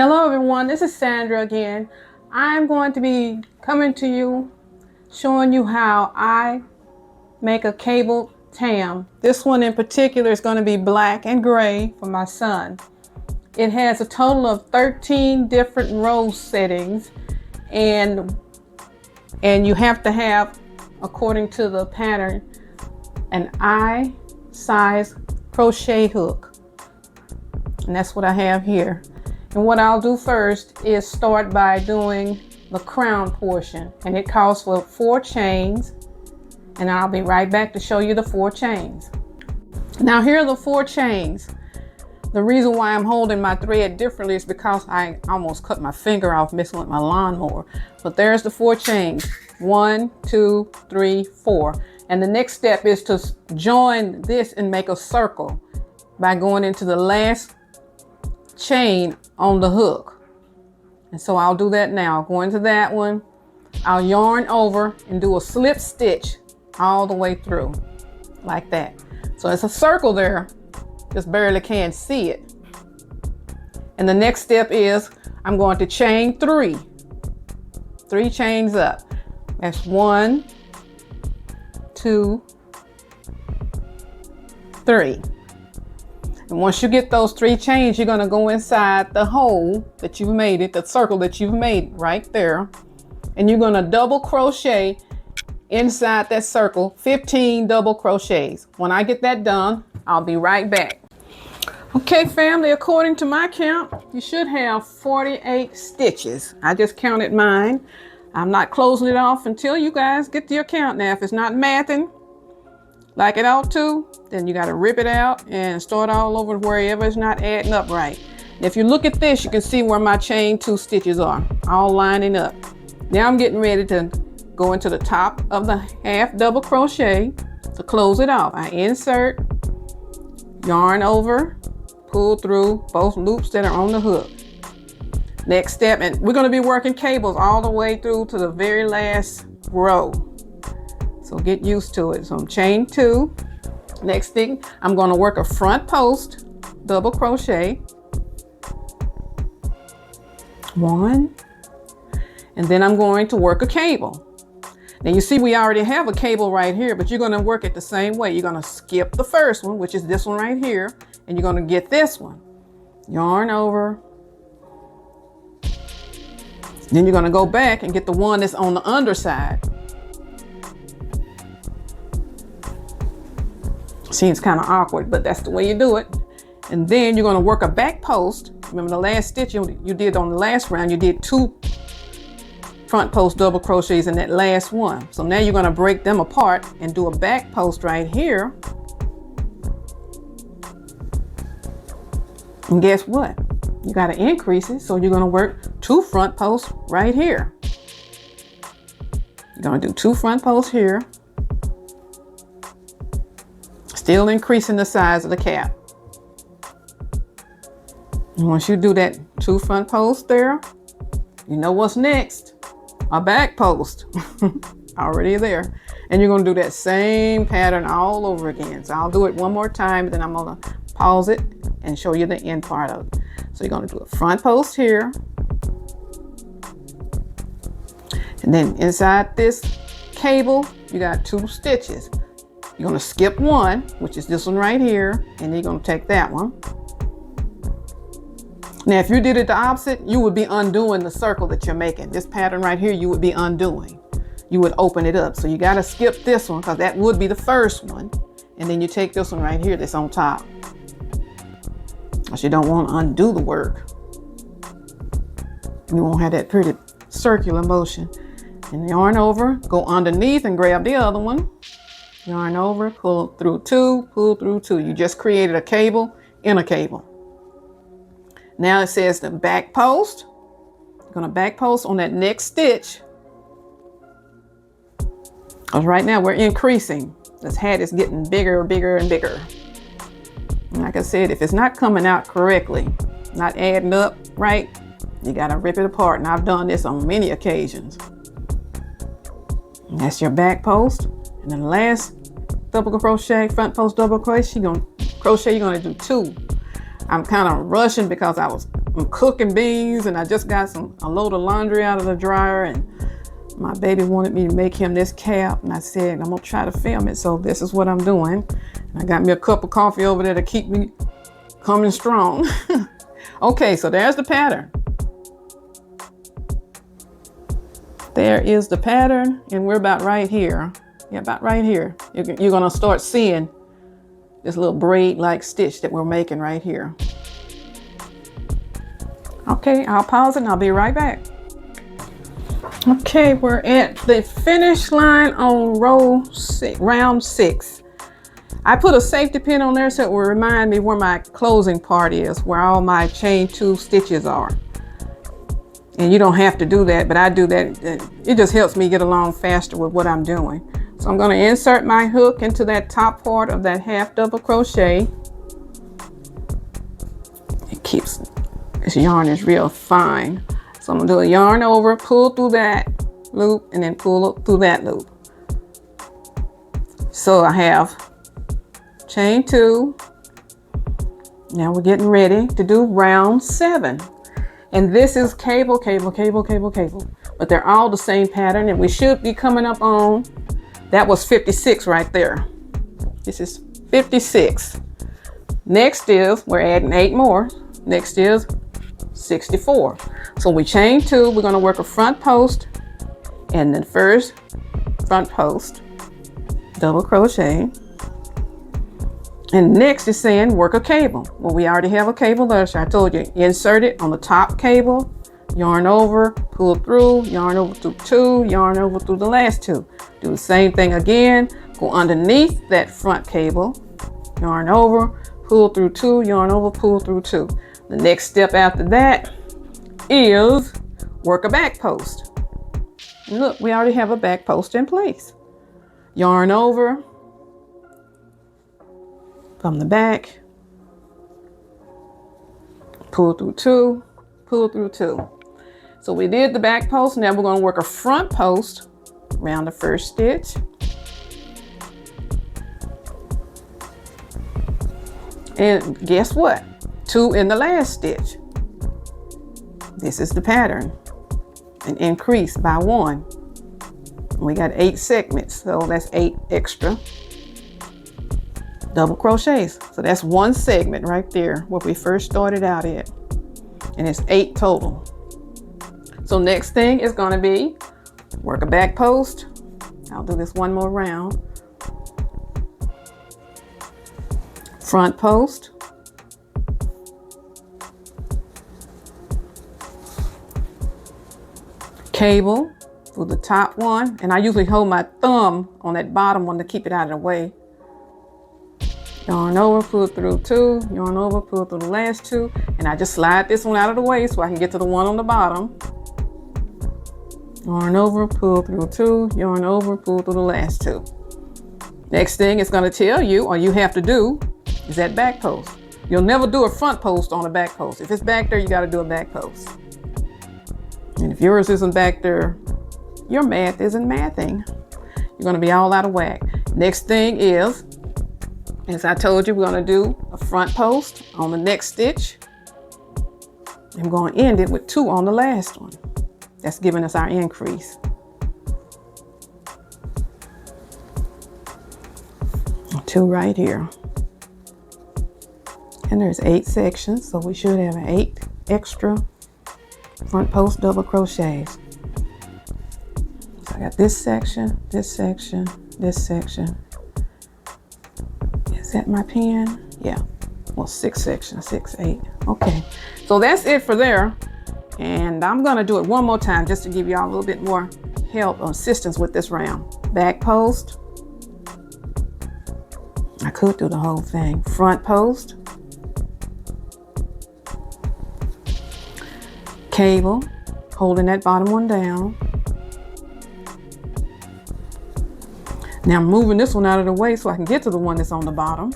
Hello everyone, this is Sandra again. I'm going to be coming to you showing you how I make a cable tam. This one in particular is going to be black and gray for my son. It has a total of 13 different row settings and you have to have, according to the pattern, an I size crochet hook, and that's what I have here. And what I'll do first is start by doing the crown portion, and it calls for 4 chains, and I'll be right back to show you the 4 chains. Now here are the 4 chains. The reason why I'm holding my thread differently is because I almost cut my finger off messing with my lawnmower. But there's the 4 chains. 1, 2, 3, 4. And the next step is to join this and make a circle by going into the last chain on the hook. And so I'll do that now. Go into that one. I'll yarn over and do a slip stitch all the way through like that. So it's a circle there, just barely can't see it. And the next step is I'm going to chain 3 chains up. That's 1, 2, 3. And once you get those 3 chains, you're going to go inside the hole that you've made, the circle that you've made right there. And you're going to double crochet inside that circle, 15 double crochets. When I get that done, I'll be right back. Okay, family, according to my count, you should have 48 stitches. I just counted mine. I'm not closing it off until you guys get to your count. Now, if it's not mathing like it ought to, then you got to rip it out and start all over wherever it's not adding up right. If you look at this, you can see where my chain 2 stitches are, all lining up. Now I'm getting ready to go into the top of the half double crochet to close it off. I insert, yarn over, pull through both loops that are on the hook. Next step, and we're going to be working cables all the way through to the very last row. So get used to it. So I'm chain 2. Next thing, I'm going to work a front post double crochet. 1. And then I'm going to work a cable. Now you see we already have a cable right here, but you're going to work it the same way. You're going to skip the first one, which is this one right here, and you're going to get this one. Yarn over. Then you're going to go back and get the one that's on the underside. Seems kind of awkward, but that's the way you do it. And then you're going to work a back post. Remember the last stitch you did on the last round, you did 2 front post double crochets in that last one. So now you're going to break them apart and do a back post right here. And guess what? You got to increase it. So you're going to work 2 front posts right here. You're going to do 2 front posts here. Still increasing the size of the cap. And once you do that 2 front posts there, you know what's next. A back post. Already there. And you're going to do that same pattern all over again. So I'll do it one more time, then I'm going to pause it and show you the end part of it. So you're going to do a front post here. And then inside this cable, you got 2 stitches. You're going to skip 1, which is this one right here, and you're going to take that one. Now, if you did it the opposite, you would be undoing the circle that you're making. This pattern right here, you would be undoing. You would open it up. So you got to skip this one because that would be the first one. And then you take this one right here that's on top. Because you don't want to undo the work. You won't have that pretty circular motion. And yarn over, go underneath and grab the other one. Yarn over, pull through 2, pull through 2. You just created a cable in a cable. Now it says the back post. You're going to back post on that next stitch. Because right now we're increasing. This hat is getting bigger, bigger, and bigger. And like I said, if it's not coming out correctly, not adding up right, you got to rip it apart. And I've done this on many occasions. And that's your back post. And then the last double crochet, front post double crochet, you're going to do 2. I'm kind of rushing because I was I'm cooking beans, and I just got a load of laundry out of the dryer, and my baby wanted me to make him this cap, and I said I'm gonna try to film it, so this is what I'm doing. And I got me a cup of coffee over there to keep me coming strong. Okay, so there's the pattern. There is the pattern, and we're about right here. Yeah, about right here. You're gonna start seeing this little braid-like stitch that we're making right here. Okay, I'll pause it and I'll be right back. Okay, we're at the finish line on round 6. I put a safety pin on there so it will remind me where my closing part is, where all my chain 2 stitches are. And you don't have to do that, but I do that. It just helps me get along faster with what I'm doing. So I'm going to insert my hook into that top part of that half double crochet. It keeps, this yarn is real fine. So I'm going to do a yarn over, pull through that loop, and then pull through that loop. So I have chain 2. Now we're getting ready to do round 7. And this is cable, cable, cable, cable, cable. But they're all the same pattern, and we should be coming up on, that was 56 right there. This is 56. Next is, we're adding 8 more. Next is 64. So we chain 2, we're gonna work a front post, and then first front post, double crochet. And next is saying work a cable. Well, we already have a cable there, so I told you, insert it on the top cable, yarn over, pull through, yarn over through 2, yarn over through the last 2. Do the same thing again, go underneath that front cable, yarn over, pull through 2, yarn over, pull through 2. The next step after that is work a back post. And look, we already have a back post in place. Yarn over from the back, pull through 2, pull through 2. So we did the back post. Now we're going to work a front post around the first stitch. And guess what? 2 in the last stitch. This is the pattern. And increase by 1. We got 8 segments, so that's 8 extra double crochets. So that's 1 segment right there where we first started out at. And it's 8 total. So next thing is going to be work a back post. I'll do this one more round. Front post. Cable for the top one. And I usually hold my thumb on that bottom one to keep it out of the way. Yarn over, pull through 2, yarn over, pull through the last 2, and I just slide this one out of the way so I can get to the one on the bottom. Yarn over, pull through 2, yarn over, pull through the last 2. Next thing it's going to tell you, or you have to do, is that back post. You'll never do a front post on a back post. If it's back there, you got to do a back post. And if yours isn't back there, your math isn't mathing. You're going to be all out of whack. Next thing is, as I told you, we're going to do a front post on the next stitch. I'm going to end it with 2 on the last one. That's giving us our increase. 2 right here. And there's 8 sections, so we should have 8 extra front post double crochets. So I got this section, this section, this section. Is that my pen? Yeah. Well, 6 sections, 6, 8. Okay. So that's it for there. And I'm going to do it one more time just to give y'all a little bit more help or assistance with this round. Back post. I could do the whole thing. Front post. Cable. Holding that bottom one down. Now I'm moving this one out of the way so I can get to the one that's on the bottom.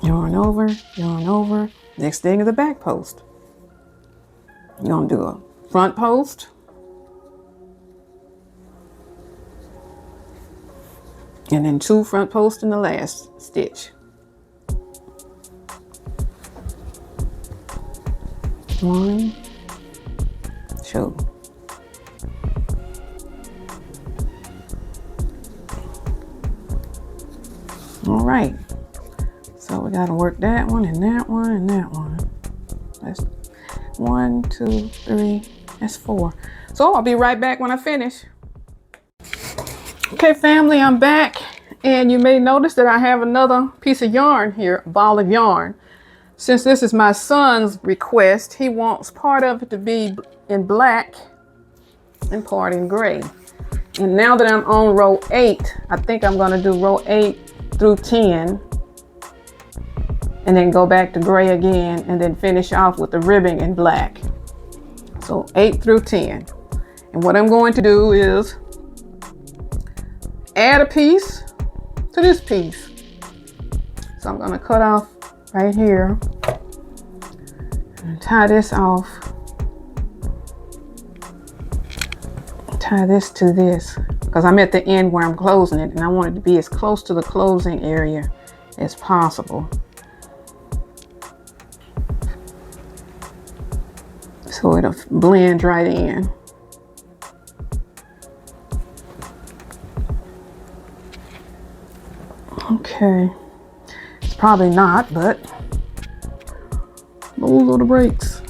Yarn over, yarn over. Next thing is the back post. You're gonna do a front post. And then 2 front posts in the last stitch. 1, 2. All right, so we got to work that one and that one and that one. That's 1, 2, 3, that's 4. So I'll be right back when I finish. Okay, family, I'm back, and you may notice that I have another piece of yarn here, a ball of yarn. Since this is my son's request, he wants part of it to be in black and part in gray. And now that I'm on row 8, I think I'm going to do row 8 through 10 and then go back to gray again and then finish off with the ribbing in black. So 8 through 10. And what I'm going to do is add a piece to this piece. So I'm going to cut off right here and tie this off. Tie this to this because I'm at the end where I'm closing it and I want it to be as close to the closing area as possible. So it'll blend right in. Okay, it's probably not, but those are the breaks.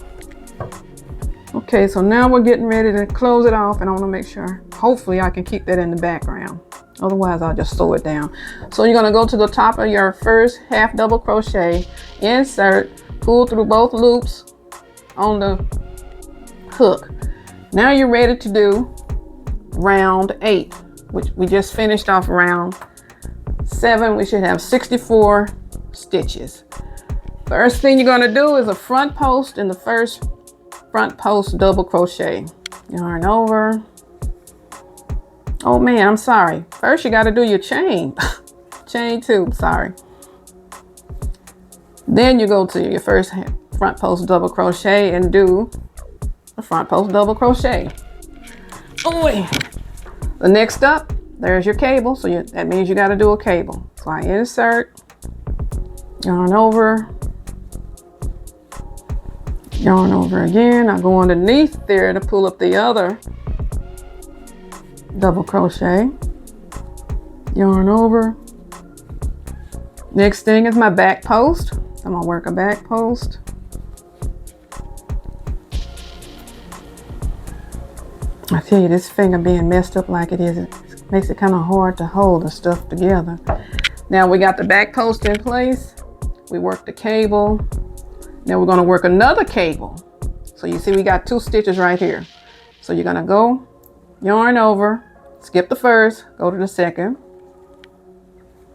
Okay, so now we're getting ready to close it off, and I want to make sure, hopefully I can keep that in the background. Otherwise, I'll just sew it down. So you're going to go to the top of your first half double crochet, insert, pull through both loops on the hook. Now you're ready to do round 8, which we just finished off round 7. We should have 64 stitches. First thing you're going to do is a front post in the first front post double crochet. Yarn over. Oh man, I'm sorry. First you got to do your chain. Chain 2, sorry. Then you go to your first front post double crochet and do a front post double crochet. Oh wait. The next up, there's your cable. So that means you got to do a cable. So I insert, yarn over again. I go underneath there to pull up the other double crochet, yarn over. Next thing is my back post. I'm gonna work a back post. I tell you, this finger being messed up like it is, it makes it kind of hard to hold the stuff together. Now we got the back post in place. We work the cable. Now we're going to work another cable. So you see we got 2 stitches right here. So you're going to go yarn over, skip the first, go to the second,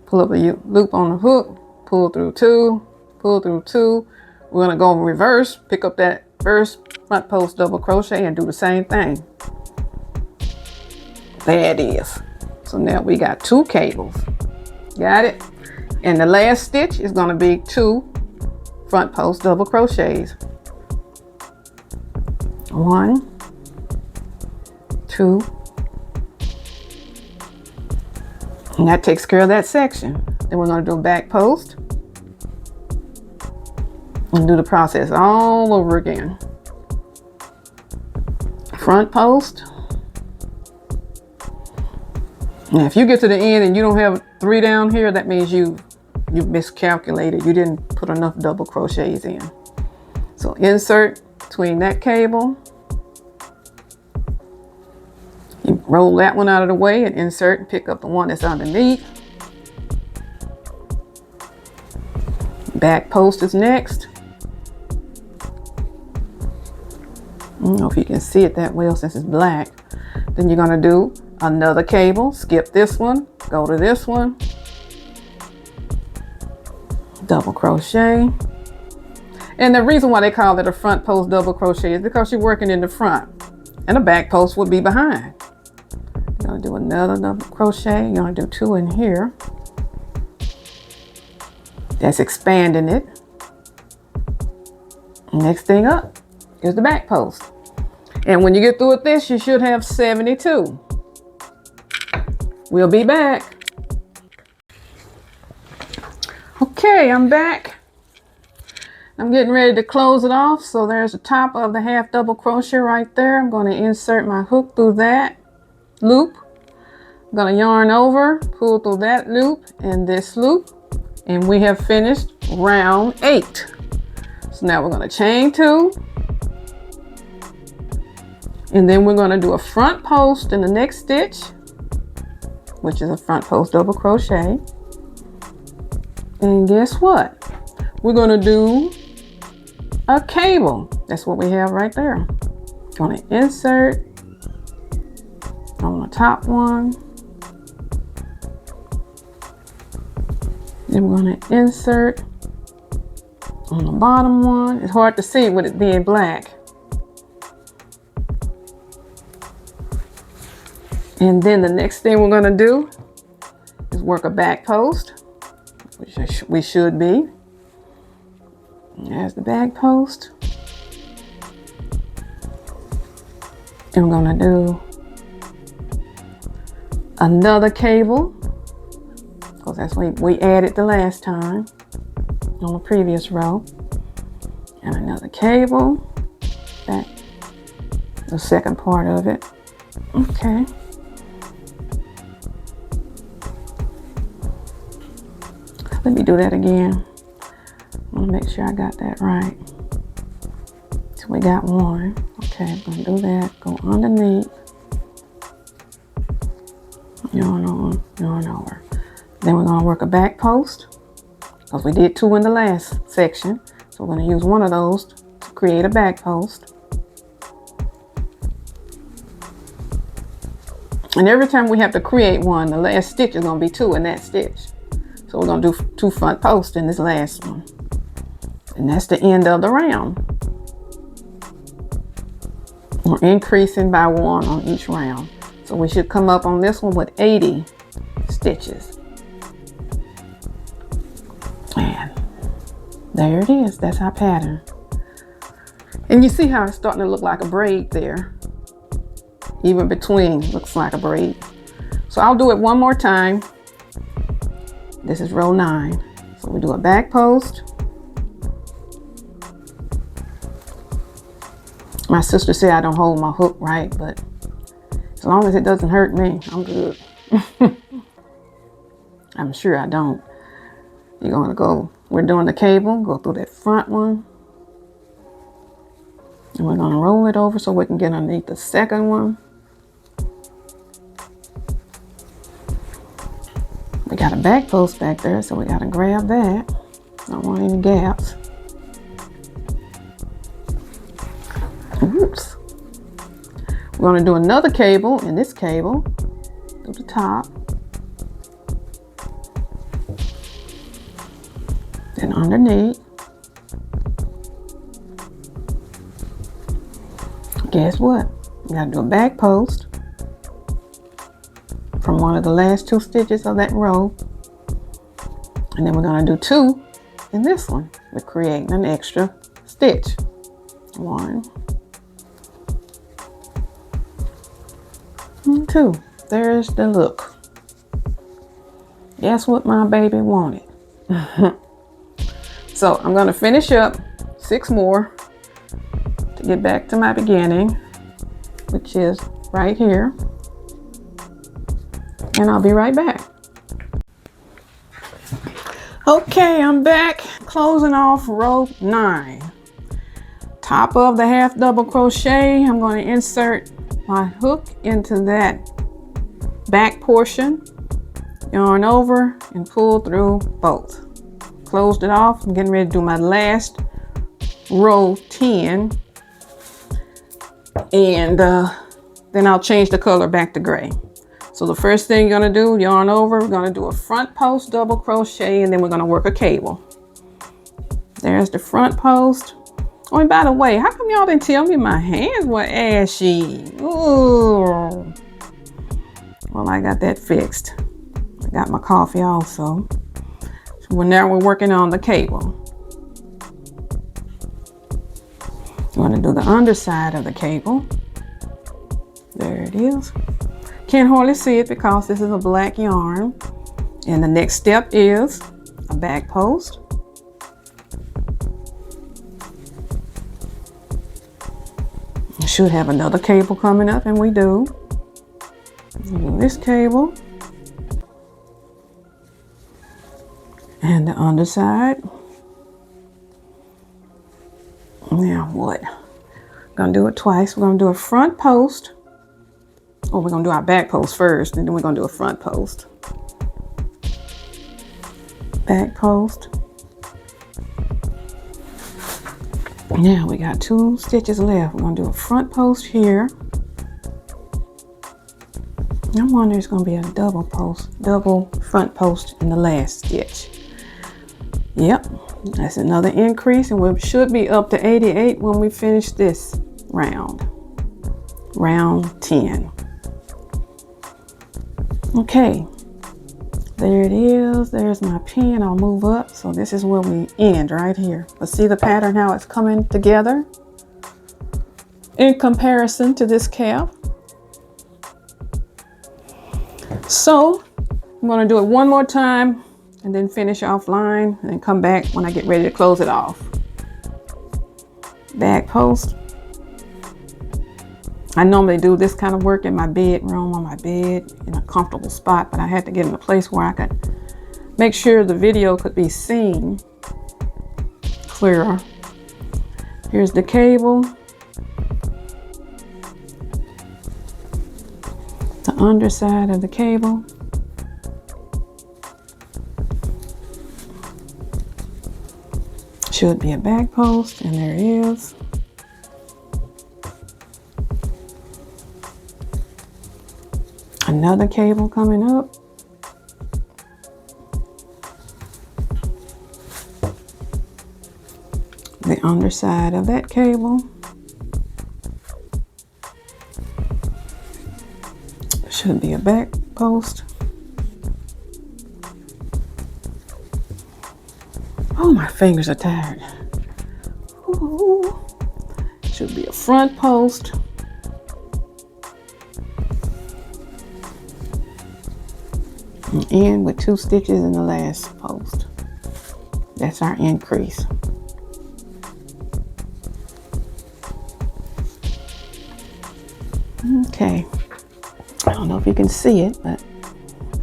pull up a loop on the hook, pull through 2, pull through 2. We're going to go in reverse, pick up that first front post double crochet and do the same thing. There it is. So now we got 2 cables. Got it? And the last stitch is going to be 2 front post double crochets. 1, 2, and that takes care of that section. Then we're going to do a back post and do the process all over again. Front post. Now if you get to the end and you don't have 3 down here, that means you miscalculated. You didn't put enough double crochets in. So insert between that cable. You roll that one out of the way and insert and pick up the one that's underneath. Back post is next. I don't know if you can see it that well since it's black. Then you're going to do another cable. Skip this one. Go to this one. Double crochet. And the reason why they call it a front post double crochet is because you're working in the front and the back post would be behind. You're going to do another double crochet. You're going to do 2 in here. That's expanding it. Next thing up is the back post. And when you get through with this, you should have 72. We'll be back. Okay, I'm back. I'm getting ready to close it off. So there's the top of the half double crochet right there. I'm going to insert my hook through that loop. I'm going to yarn over, pull through that loop and this loop, and we have finished round 8. So now we're going to chain 2, and then we're going to do a front post in the next stitch, which is a front post double crochet. And guess what? We're going to do a cable. That's what we have right there. Going to insert on the top one. Then we're going to insert on the bottom one. It's hard to see with it being black. And then the next thing we're going to do is work a back post, which we should be. There's the back post. And we're going to do another cable, because that's what we added the last time on the previous row. And another cable, back the second part of it. Okay. Let me do that again. I want to make sure I got that right. So we got one. Okay, I'm going to do that. Go underneath. Yarn on, yarn over. Then we're going to work a back post, because we did 2 in the last section. So we're going to use one of those to create a back post. And every time we have to create one, the last stitch is going to be 2 in that stitch. So we're going to do 2 front posts in this last one. And that's the end of the round. We're increasing by 1 on each round. So we should come up on this one with 80 stitches. And there it is. That's our pattern. And you see how it's starting to look like a braid there. Even between looks like a braid. So I'll do it one more time. This is row 9. So we do a back post. My sister said I don't hold my hook right, but as long as it doesn't hurt me, I'm good. I'm sure I don't. You're going to go, we're doing the cable, go through that front one. And we're going to roll it over so we can get underneath the second one. We got a back post back there, so we got to grab that. Don't want any gaps. Oops. We're going to do another cable in this cable through the top. Then underneath. Guess what? We got to do a back post from one of the last 2 stitches of that row. And then we're going to do 2 in this one. We're creating an extra stitch. 1 and 2. There's the look. That's what my baby wanted. So I'm going to finish up 6 more to get back to my beginning, which is right here. And I'll be right back. Okay, I'm back, closing off row 9. Top of the half double crochet, I'm going to insert my hook into that back portion, yarn over and pull through both. Closed it off. I'm getting ready to do my last row 10, and then I'll change the color back to gray. So the first thing you're going to do, yarn over, we're going to do a front post double crochet, and then we're going to work a cable. There's the front post. Oh, and by the way, how come y'all didn't tell me my hands were ashy? Ooh. Well, I got that fixed. I got my coffee also. So now we're working on the cable. I'm going to do the underside of the cable. There it is. Can't hardly see it because this is a black yarn. And the next step is a back post. should have another cable coming up, and we do. This cable and the underside. Now what? We're gonna do it twice. We're gonna do a front post. Oh, we're gonna do our back post first, and then we're gonna do a front post. Back post. Now we got 2 stitches left. We're gonna do a front post here. I wonder it's gonna be a double front post in the last stitch. Yep, that's another increase, and we should be up to 88 when we finish this round. Round 10. Okay, there it is. There's my pin. I'll move up. So this is where we end right here. But see the pattern, how it's coming together in comparison to this cap. So I'm going to do it one more time and then finish offline and come back when I get ready to close it off. Back post. I normally do this kind of work in my bedroom, on my bed, in a comfortable spot, but I had to get in a place where I could make sure the video could be seen clearer. Here's the cable. The underside of the cable. Should be a back post, and there it is. Another cable coming up. The underside of that cable. Should be a back post. Oh, my fingers are tired. Ooh. Should be a front post. And end with 2 stitches in the last post. That's our increase. Okay. I don't know if you can see it, but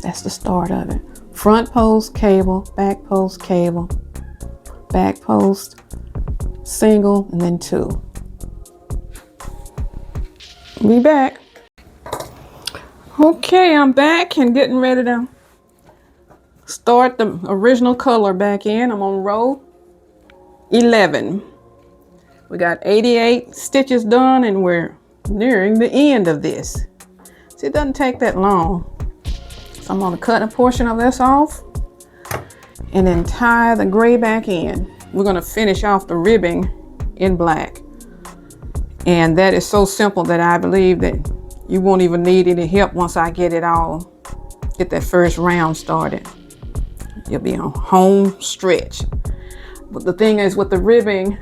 that's the start of it. Front post, cable, back post, cable, back post, single, and then 2. Be back. Okay, I'm back and getting ready to start the original color back in. I'm on row 11. We got 88 stitches done, and we're nearing the end of this. See, it doesn't take that long. So I'm going to cut a portion of this off and then tie the gray back in. We're going to finish off the ribbing in black. And that is so simple that I believe that you won't even need any help once I get that first round started. You'll be on home stretch. But the thing is, with the ribbing,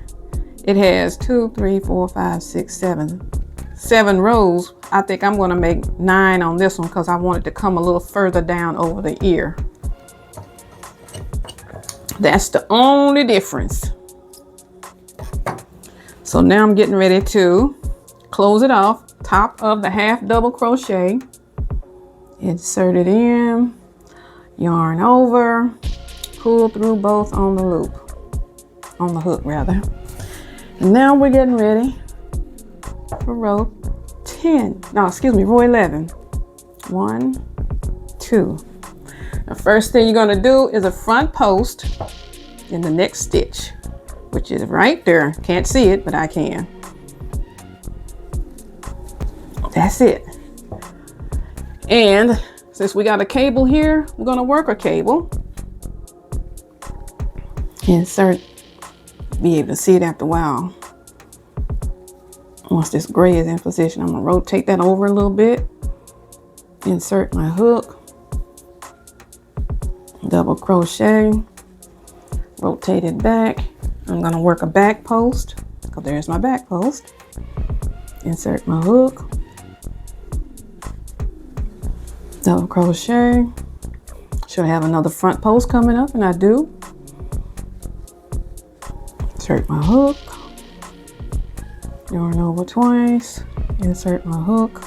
it has 2, 3, 4, 5, 6, 7 rows. I think I'm going to make 9 on this one because I want it to come a little further down over the ear. That's the only difference. So now I'm getting ready to close it off. Top of the half double crochet. Insert it in. Yarn over. Pull through both on the loop. On the hook rather. And now we're getting ready for row 10. No, excuse me, row 11. 1, 2. The first thing you're going to do is a front post in the next stitch, which is right there. Can't see it, but I can. That's it. And since we got a cable here, we're going to work a cable. Insert. Be able to see it after a while. Once this gray is in position, I'm going to rotate that over a little bit. Insert my hook. Double crochet. Rotate it back. I'm going to work a back post. because there's my back post. Insert my hook. Double crochet. Should have another front post coming up, and I do. Insert my hook. Yarn over twice, insert my hook.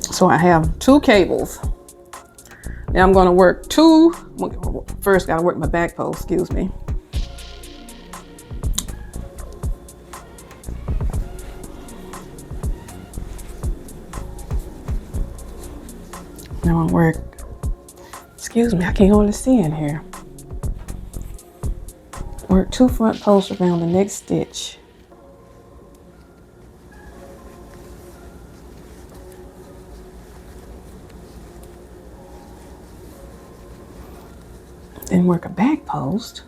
So I have 2 cables. Now I'm going to work 2. First, got to work my back post, excuse me. Now I'll work, excuse me, I can't hardly see in here. Work 2 front posts around the next stitch. Then work a back post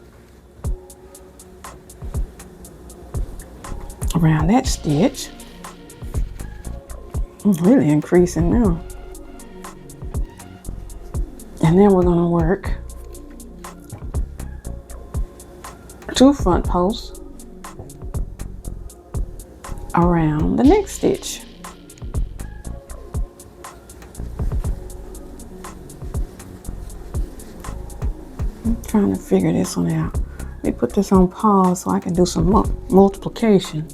around that stitch. I'm really increasing now. And then we're going to work 2 front posts around the next stitch. I'm trying to figure this one out. Let me put this on pause so I can do some multiplication.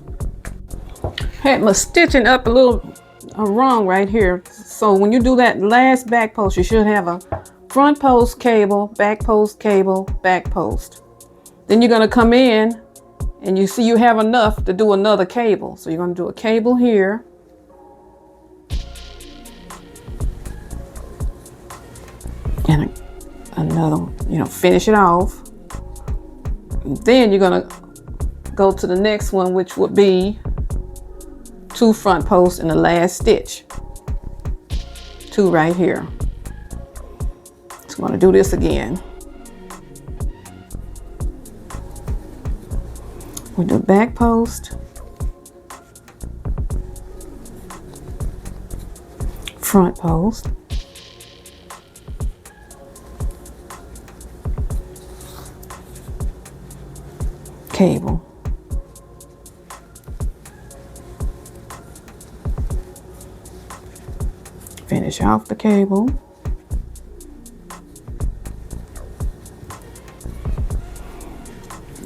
Had my stitching up a little wrong right here. So when you do that last back post, you should have a front post cable, back post cable, back post. Then you're going to come in and you see you have enough to do another cable. So you're going to do a cable here. And another, finish it off. And then you're going to go to the next one, which would be 2 front posts in the last stitch. 2 right here. So I'm going to do this again. We do back post, front post, cable, finish off the cable,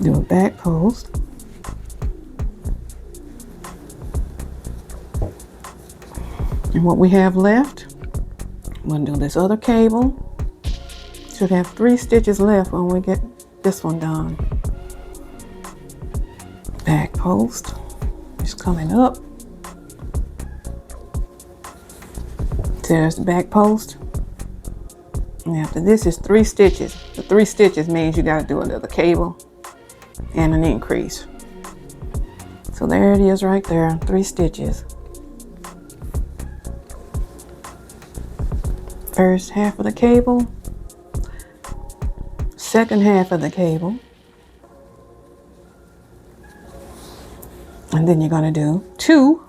do a back post, and what we have left, I'm going to do this other cable. Should have 3 stitches left when we get this one done. Back post is coming up. There's the back post. And after this is 3 stitches. The 3 stitches means you got to do another cable and an increase. So there it is right there, 3 stitches. First half of the cable, second half of the cable, and then you're going to do 2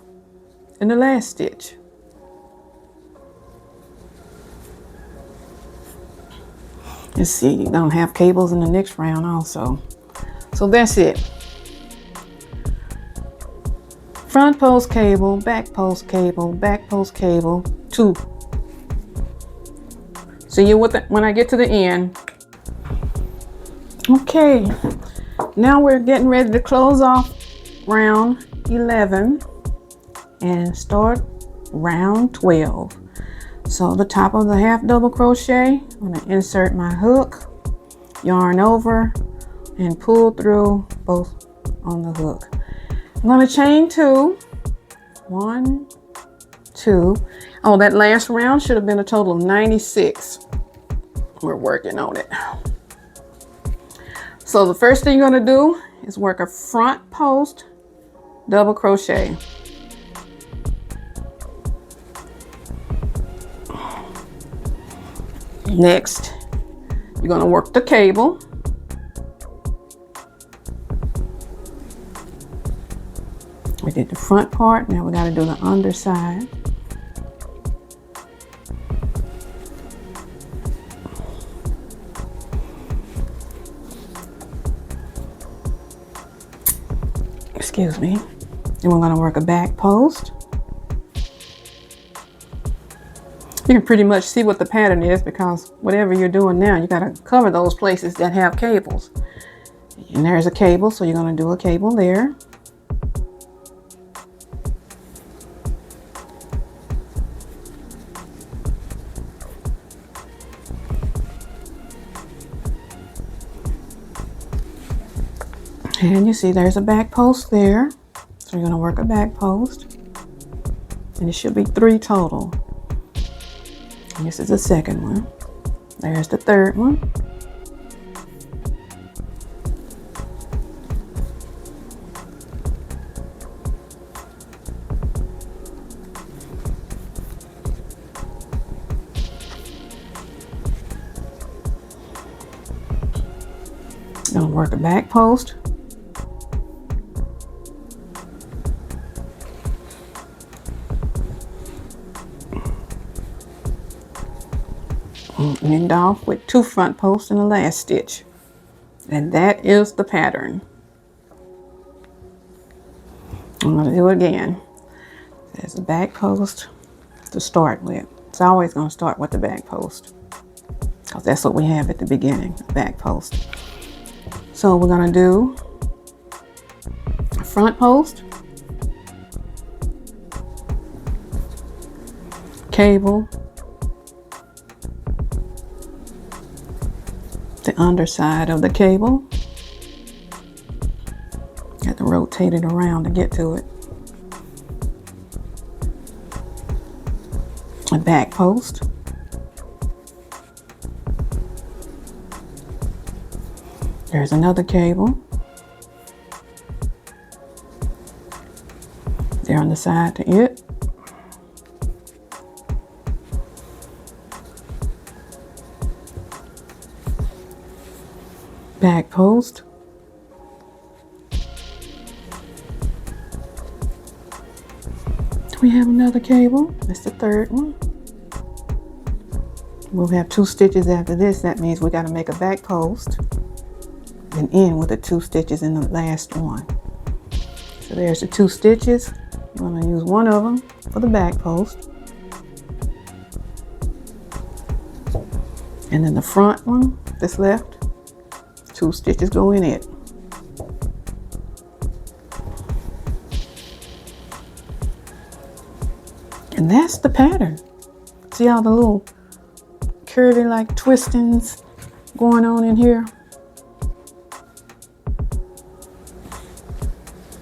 in the last stitch. You see, you're going to have cables in the next round also. So that's it. Front post cable, back post cable, back post cable, 2. See you when I get to the end. Okay, now we're getting ready to close off round 11 and start round 12. So the top of the half double crochet, I'm going to insert my hook, yarn over, and pull through both on the hook. I'm going to chain 2, 1, 2. Oh, that last round should have been a total of 96. We're working on it. So the first thing you're going to do is work a front post double crochet. Next, you're going to work the cable. We did the front part, now we got to do the underside. Excuse me. Then we're going to work a back post. You can pretty much see what the pattern is because whatever you're doing now, you got to cover those places that have cables. And there's a cable, so you're going to do a cable there. And you see there's a back post there. So you're going to work a back post. And it should be 3 total. And this is the second one. There's the third one. Gonna work a back post. And end off with 2 front posts in the last stitch. And that is the pattern. I'm gonna do it again. There's a back post to start with. It's always gonna start with the back post, because that's what we have at the beginning, the back post. So we're gonna do a front post, cable, the underside of the cable. Got to rotate it around to get to it. A back post. There's another cable. There on the side to it. Back post. We have another cable. That's the third one. We'll have 2 stitches after this. That means we got to make a back post and end with the 2 stitches in the last one. So there's the 2 stitches. I'm going to use one of them for the back post. And then the front one that's left, 2 stitches go in it. And that's the pattern. See all the little curvy like twistings going on in here?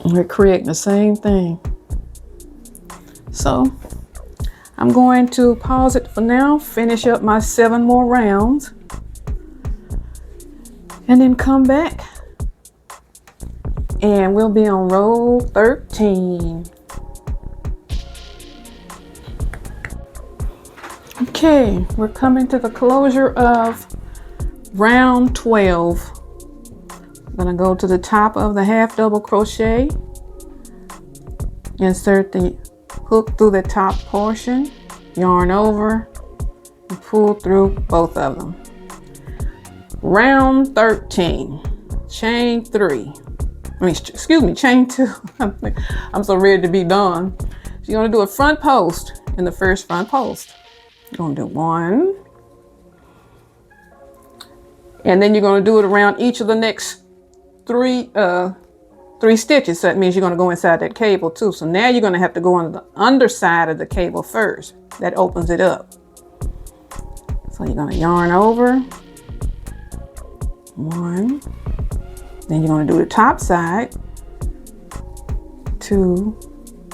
We're creating the same thing. So I'm going to pause it for now, finish up my 7 more rounds, and then come back and we'll be on row 13. Okay, we're coming to the closure of round 12. I'm gonna go to the top of the half double crochet, insert the hook through the top portion, yarn over, and pull through both of them. Round 13, chain 3. Chain 2. I'm so ready to be done. So you're gonna do a front post in the first front post. You're gonna do 1, and then you're gonna do it around each of the next 3 stitches. So that means you're gonna go inside that cable too. So now you're gonna have to go on the underside of the cable first. That opens it up. So you're gonna yarn over 1, then you're gonna do the top side 2.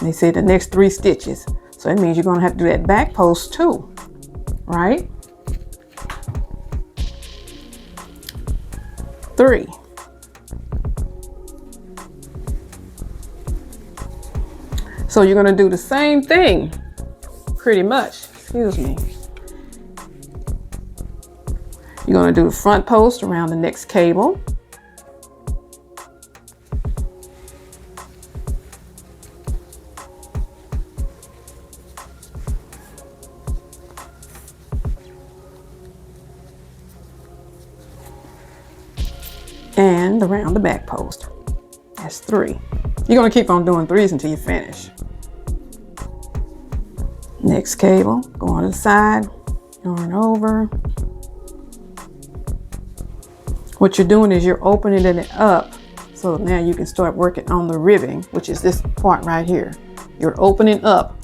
They say the next 3 stitches. So that means you're gonna have to do that back post too, right? 3. So you're gonna do the same thing, pretty much, excuse me. You're gonna do the front post around the next cable. And around the back post. That's 3. You're gonna keep on doing 3s until you finish. Next cable, go on the side, yarn over. what you're doing is you're opening it up. So now you can start working on the ribbing, which is this part right here. You're opening up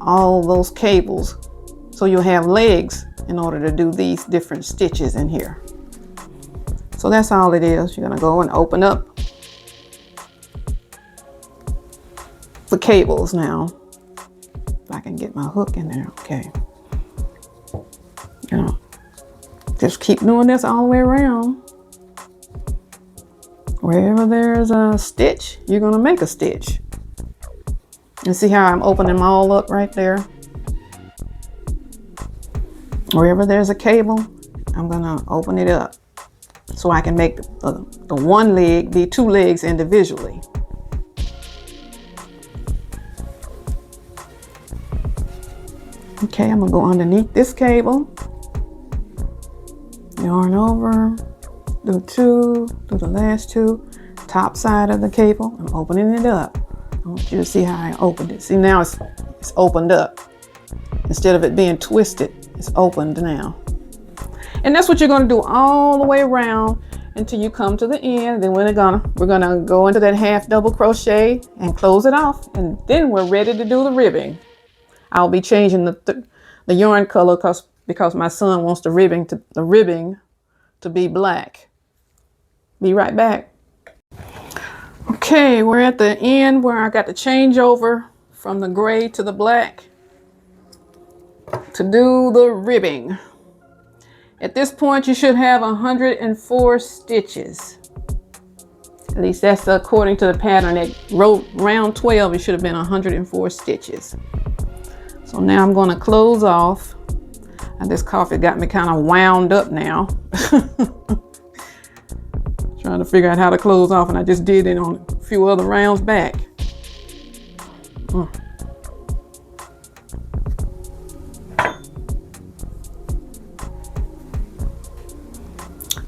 all those cables so you'll have legs in order to do these different stitches in here. So that's all it is. You're gonna go and open up the cables now. If I can get my hook in there, okay. You know, just keep doing this all the way around. Wherever there's a stitch, you're gonna make a stitch. And see how I'm opening them all up right there? Wherever there's a cable, I'm gonna open it up so I can make the one leg be two legs individually. Okay, I'm gonna go underneath this cable, yarn over, do two, do the last two, top side of the cable. I'm opening it up. I want you to see how I opened it. See, now it's opened up. Instead of it being twisted, it's opened now. And that's what you're gonna do all the way around until you come to the end. Then we're gonna go into that half double crochet and close it off. And then we're ready to do the ribbing. I'll be changing the yarn color because my son wants the ribbing to be black. Be right back. Okay, we're at the end where I got to change over from the gray to the black to do the ribbing. At this point, you should have 104 stitches. At least that's according to the pattern. At round 12, it should have been 104 stitches. So now I'm going to close off. And this coffee got me kind of wound up now. Trying to figure out how to close off, and I just did it on a few other rounds back.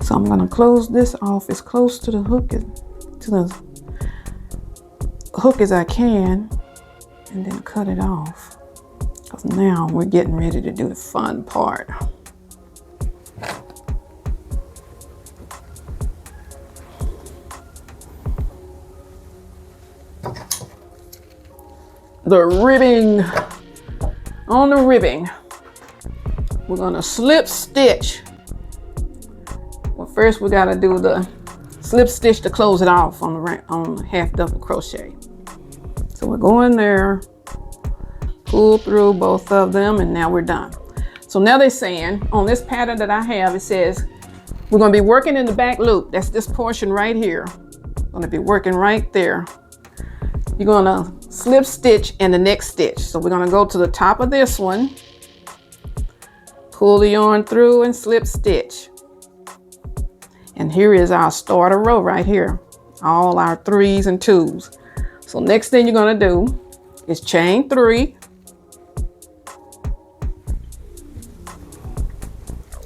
So I'm going to close this off as close to the hook as I can, and then cut it off. Because now we're getting ready to do the fun part. The ribbing. On the ribbing, we're going to slip stitch. Well, first we got to do the slip stitch to close it off on the half double crochet. So we're going there, pull through both of them, and now we're done. So now they're saying on this pattern that I have, it says we're going to be working in the back loop. That's this portion right here. Going to be working right there. You're going to slip stitch in the next stitch. So we're going to go to the top of this one, pull the yarn through and slip stitch. And here is our starter row right here. All our 3s and 2s. So next thing you're going to do is chain 3.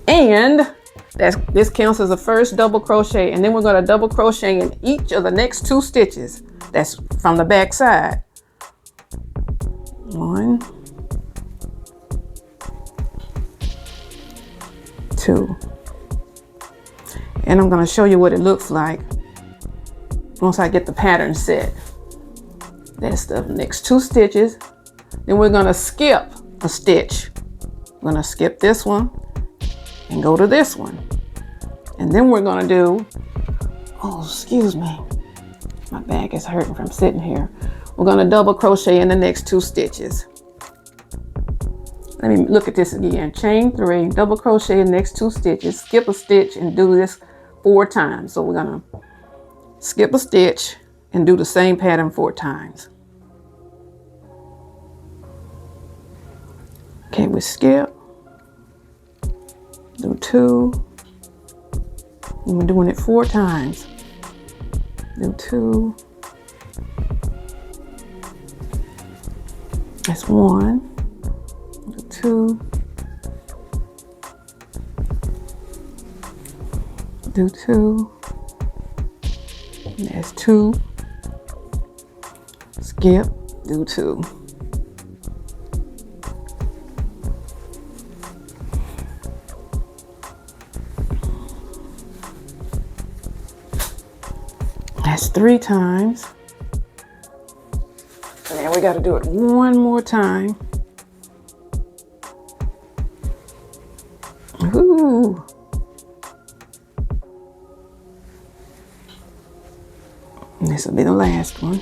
And this counts as the first double crochet. And then we're going to double crochet in each of the next 2 stitches. That's from the back side. 1, 2. And I'm going to show you what it looks like once I get the pattern set. That's the next 2 stitches. Then we're going to skip a stitch. We're going to skip this one and go to this one. And then we're going to do, oh, excuse me. My back is hurting from sitting here. We're going to double crochet in the next 2 stitches. Let me look at this again. Chain 3, double crochet in the next 2 stitches, skip a stitch and do this 4 times. So we're going to skip a stitch and do the same pattern 4 times. Okay, we skip, do 2, and we're doing it 4 times. Do 2, that's 1, do 2, do 2, that's 2, skip, do 2. That's 3 times. And then we got to do it one more time. Ooh. And this will be the last one.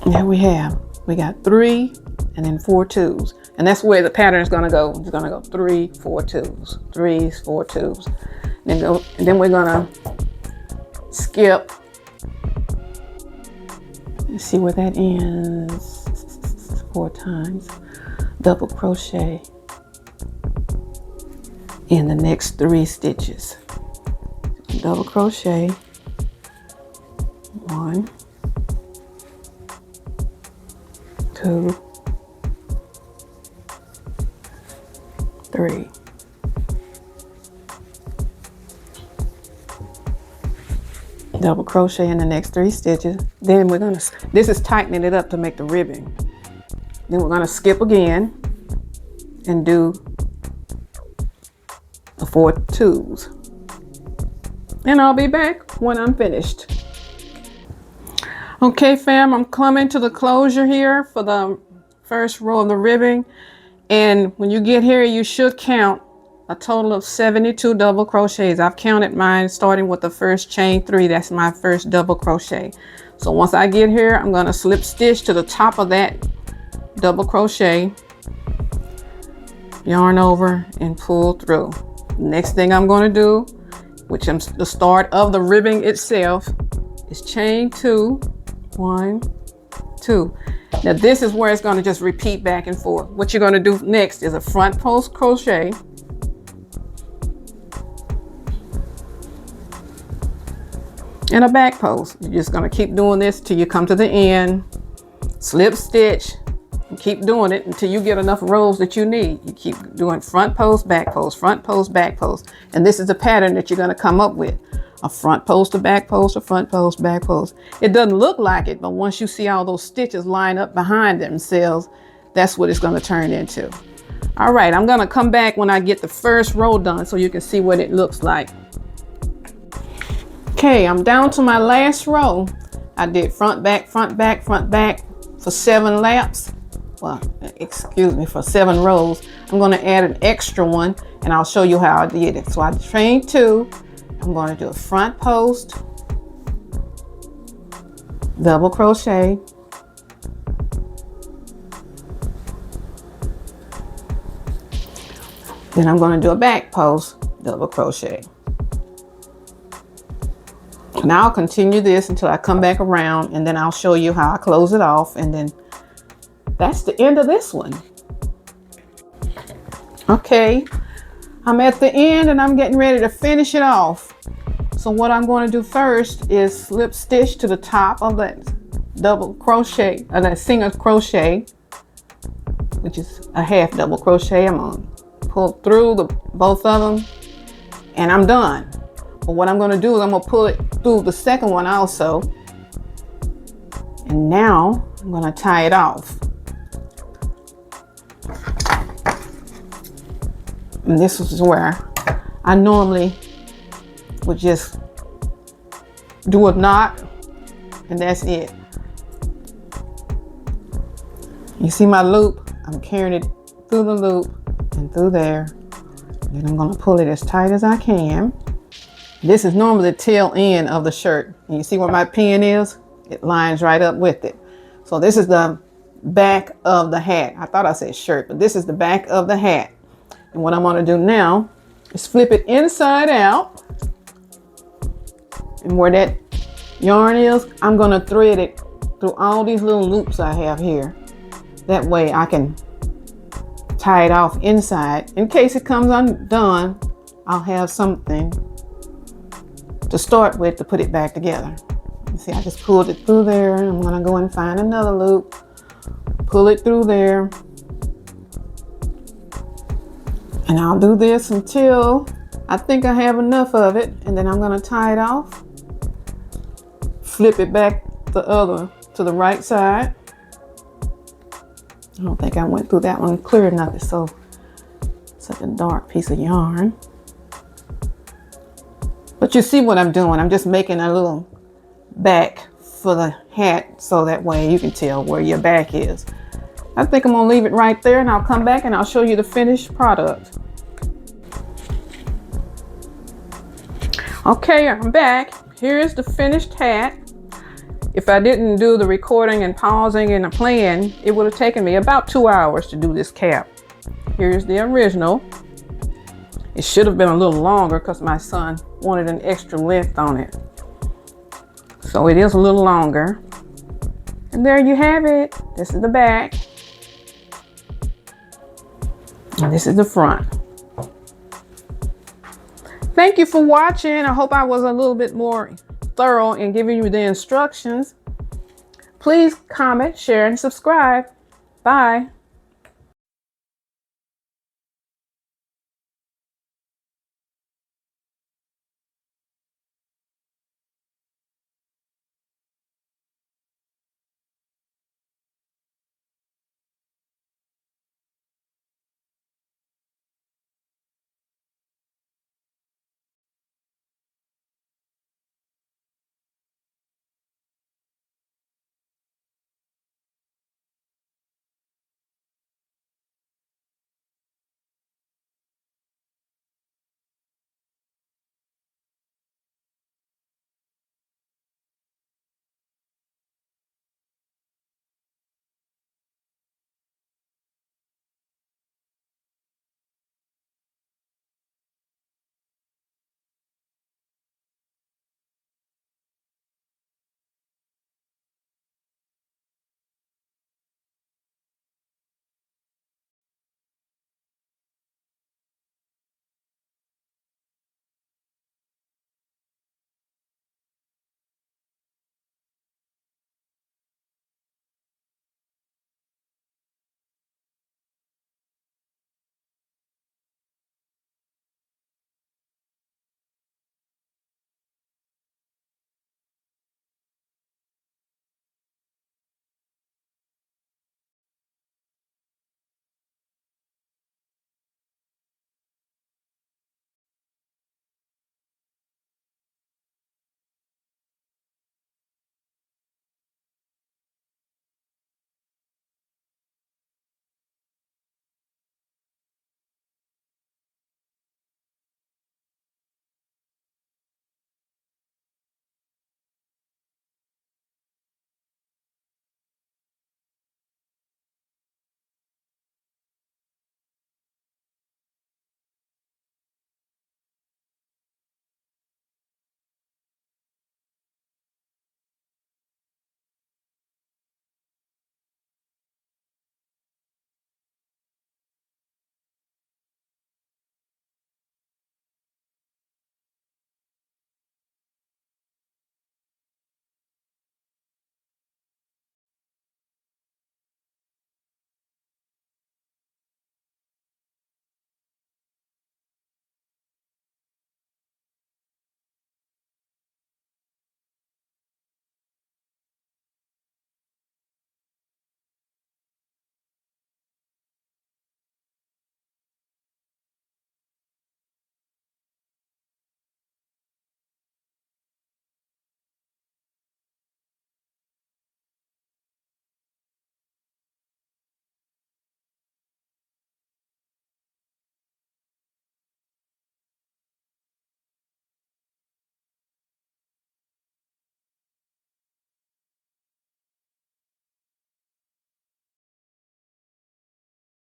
There we got 3 and then 4 twos. And that's where the pattern is going to go. It's going to go 3, 4 twos, 3, 4 twos. And then we're going to skip. Let's see where that ends. 4 times. Double crochet in the next 3 stitches. Double crochet. 1, 2, 3. Double crochet in the next 3 stitches. Then we're gonna, this is tightening it up to make the ribbing. Then we're gonna skip again and do the 4 twos. And I'll be back when I'm finished. Okay, fam, I'm coming to the closure here for the first row of the ribbing. And when you get here, you should count a total of 72 double crochets. I've counted mine starting with the first chain 3. That's my first double crochet. So once I get here, I'm going to slip stitch to the top of that double crochet, yarn over and pull through. Next thing I'm going to do, which is the start of the ribbing itself, is chain 2, 1, 2. Now this is where it's going to just repeat back and forth. What you're going to do next is a front post crochet, and a back post. You're just going to keep doing this till you come to the end, slip stitch, and keep doing it until you get enough rows that you need. You keep doing front post, back post, front post, back post. And this is the pattern that you're going to come up with. A front post, a back post, a front post, back post. It doesn't look like it, but once you see all those stitches line up behind themselves, that's what it's going to turn into. All right, I'm going to come back when I get the first row done so you can see what it looks like. Okay, I'm down to my last row. I did front, back, front, back, front, back for 7 laps. Well, excuse me, for 7 rows. I'm going to add an extra one and I'll show you how I did it. So I chained 2. I'm going to do a front post, double crochet, then I'm going to do a back post, double crochet. And I'll continue this until I come back around, and then I'll show you how I close it off, and then that's the end of this one. Okay, I'm at the end and I'm getting ready to finish it off. So what I'm going to do first is slip stitch to the top of that double crochet, or that single crochet, which is a half double crochet. I'm going to pull through both of them and I'm done. But what I'm going to do is I'm going to pull it through the second one also. And now I'm going to tie it off. And this is where I normally would just do a knot, and that's it. You see my loop? I'm carrying it through the loop and through there. Then I'm going to pull it as tight as I can. This is normally the tail end of the shirt. And you see where my pin is? It lines right up with it. So this is the back of the hat. I thought I said shirt, but this is the back of the hat. And what I'm going to do now is flip it inside out. And where that yarn is, I'm going to thread it through all these little loops I have here. That way I can tie it off inside. In case it comes undone, I'll have something to start with to put it back together. You see, I just pulled it through there, and I'm going to go and find another loop, pull it through there. And I'll do this until I think I have enough of it, and then I'm going to tie it off, flip it back to the right side. I don't think I went through that one clear enough, so Such a dark piece of yarn. But you see what I'm doing. I'm just making a little back for the hat so that way you can tell where your back is. I think I'm gonna leave it right there, and I'll come back and I'll show you the finished product. Okay, I'm back. Here's the finished hat. If I didn't do the recording and pausing and the playing, it would have taken me about 2 hours to do this cap. Here's the original. It should have been a little longer because my son wanted an extra length on it. So it is a little longer. And there you have it. This is the back. And this is the front. Thank you for watching. I hope I was a little bit more thorough in giving you the instructions. Please comment, share, and subscribe. Bye.